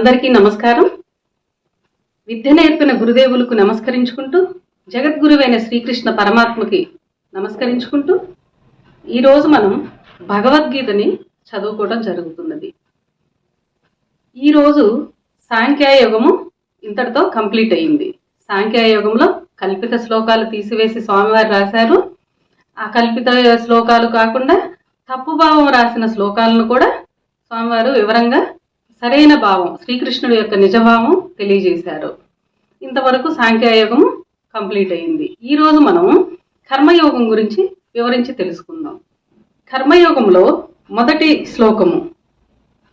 అందరికీ నమస్కారం. విద్య నేర్పిన గురుదేవులకు నమస్కరించుకుంటూ, జగద్గురువైన శ్రీకృష్ణ పరమాత్మకి నమస్కరించుకుంటూ ఈరోజు మనం భగవద్గీతని చదువుకోవడం జరుగుతున్నది. ఈరోజు సాంఖ్యయోగము ఇంతటితో కంప్లీట్ అయింది. సాంఖ్యయోగంలో కల్పిత శ్లోకాలు తీసివేసి స్వామివారు రాశారు. ఆ కల్పిత శ్లోకాలు కాకుండా తప్పు భావం రాసిన శ్లోకాలను కూడా స్వామివారు వివరంగా సరైన భావం, శ్రీకృష్ణుడి యొక్క నిజభావం తెలియజేశారు. ఇంతవరకు సాంఖ్యయోగం కంప్లీట్ అయింది. ఈరోజు మనం కర్మయోగం గురించి వివరించి తెలుసుకుందాం. కర్మయోగంలో మొదటి శ్లోకము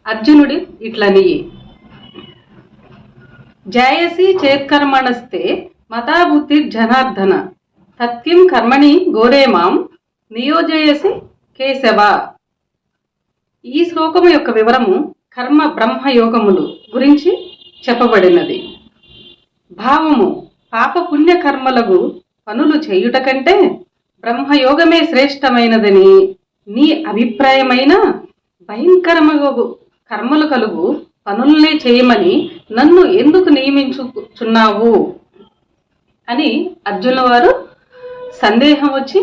అర్జునుడి ఇట్లని: జాయసి చేత్కర్మణస్తే మతాబుద్ధి జనార్దన తత్కిం కర్మణి గోరేమాం నియోజయసి కేశవ. ఈ శ్లోకము యొక్క వివరము కర్మ బ్రహ్మయోగములు గురించి చెప్పబడినది. భావము: పాప పుణ్య కర్మలకు పనులు చేయుట కంటే బ్రహ్మయోగమే శ్రేష్టమైనదని నీ అభిప్రాయమైన భయంకరమగు కర్మలు కలుగు పనుల్నే చేయమని నన్ను ఎందుకు నియమించుచున్నావు అని అర్జునుల వారు సందేహం వచ్చి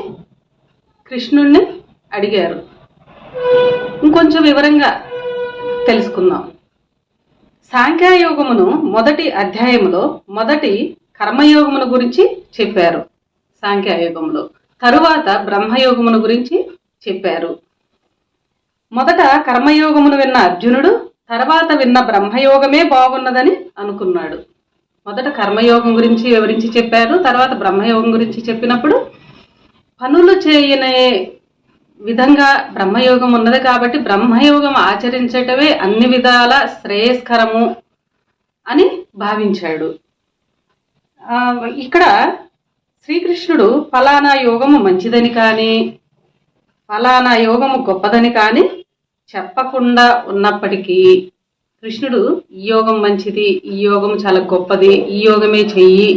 కృష్ణుణ్ణి అడిగారు. ఇంకొంచెం వివరంగా తెలుసుకుందాం. సాంఖ్యయోగమును మొదటి అధ్యాయంలో మొదటి కర్మయోగమును గురించి చెప్పారు. సాంఖ్యయోగంలో తరువాత బ్రహ్మయోగమును గురించి చెప్పారు. మొదట కర్మయోగమును విన్న అర్జునుడు తర్వాత విన్న బ్రహ్మయోగమే బాగున్నదని అనుకున్నాడు. మొదట కర్మయోగం గురించి వివరించి చెప్పారు. తర్వాత బ్రహ్మయోగం గురించి చెప్పినప్పుడు పనులు చేయనే విధంగా బ్రహ్మయోగం ఉన్నది కాబట్టి బ్రహ్మయోగం ఆచరించటమే అన్ని విధాల శ్రేయస్కరము అని భావించాడు. ఇక్కడ శ్రీకృష్ణుడు ఫలానా యోగము మంచిదని కానీ ఫలానా యోగము గొప్పదని కానీ చెప్పకుండా ఉన్నప్పటికీ కృష్ణుడు ఈ యోగం మంచిది, ఈ యోగం చాలా గొప్పది, ఈ యోగమే చెయ్యి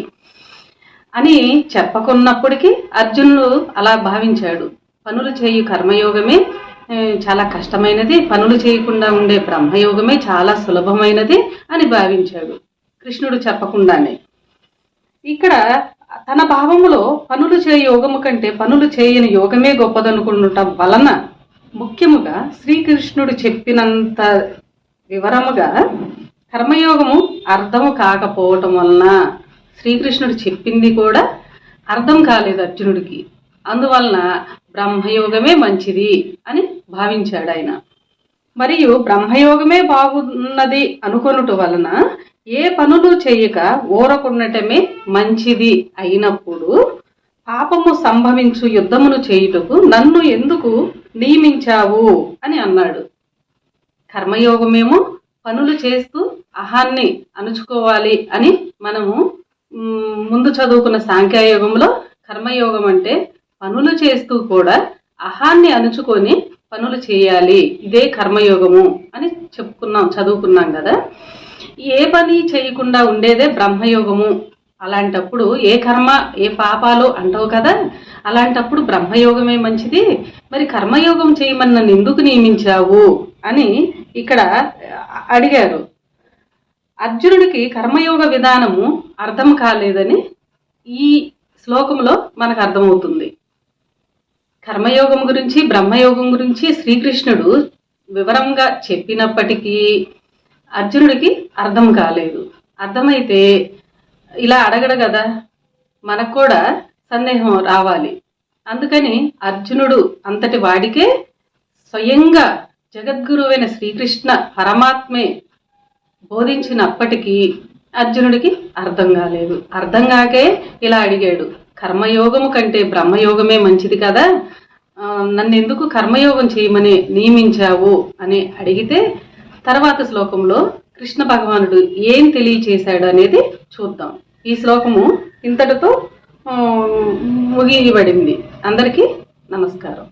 అని చెప్పకున్నప్పటికీ అర్జునుడు అలా భావించాడు. పనులు చేయు కర్మయోగమే చాలా కష్టమైనది, పనులు చేయకుండా ఉండే బ్రహ్మయోగమే చాలా సులభమైనది అని భావించాడు కృష్ణుడు చెప్పకుండానే. ఇక్కడ తన భావములో పనులు చేయ యోగము కంటే పనులు చేయని యోగమే గొప్పదనుకుండటం వలన ముఖ్యముగా శ్రీకృష్ణుడు చెప్పినంత వివరముగా కర్మయోగము అర్థము కాకపోవటం వలన శ్రీకృష్ణుడు చెప్పింది కూడా అర్థం కాలేదు అర్జునుడికి. అందువలన బ్రహ్మయోగమే మంచిది అని భావించాడు ఆయన. మరియు బ్రహ్మయోగమే బాగున్నది అనుకొనుట వలన ఏ పనులు చేయక ఊరకుండటమే మంచిది అయినప్పుడు పాపము సంభవించు యుద్ధమును చేయుటకు నన్ను ఎందుకు నియమించావు అని అన్నాడు. కర్మయోగమేమో పనులు చేస్తూ అహాన్ని అణుచుకోవాలి అని మనము ముందు చదువుకున్న సాంఖ్యయోగంలో కర్మయోగం అంటే పనులు చేస్తూ కూడా అహాన్ని అణుచుకొని పనులు చేయాలి, ఇదే కర్మయోగము అని చదువుకున్నాం కదా. ఏ పని చేయకుండా ఉండేదే బ్రహ్మయోగము. అలాంటప్పుడు ఏ కర్మ ఏ పాపాలు అంటావు కదా, అలాంటప్పుడు బ్రహ్మయోగమే మంచిది, మరి కర్మయోగం చేయమని నన్ను ఎందుకు నియమించావు అని ఇక్కడ అడిగారు. అర్జునుడికి కర్మయోగ విధానము అర్థం కాలేదని ఈ శ్లోకంలో మనకు అర్థమవుతుంది. కర్మయోగం గురించి బ్రహ్మయోగం గురించి శ్రీకృష్ణుడు వివరంగా చెప్పినప్పటికీ అర్జునుడికి అర్థం కాలేదు. అర్థమైతే ఇలా అడగడు కదా, మనకు కూడా సందేహం రావాలి. అందుకని అర్జునుడు అంతటి వాడికే స్వయంగా జగద్గురువైన శ్రీకృష్ణ పరమాత్మే బోధించినప్పటికీ అర్జునుడికి అర్థం కాలేదు. అర్థం కాకే ఇలా అడిగాడు, కర్మయోగము కంటే బ్రహ్మయోగమే మంచిది కదా, నన్ను ఎందుకు కర్మయోగం చేయమని నియమించావు అని అడిగితే తర్వాత శ్లోకంలో కృష్ణ భగవానుడు ఏం తెలియచేశాడు అనేది చూద్దాం. ఈ శ్లోకము ఇంతటితో ముగియబడింది. అందరికీ నమస్కారం.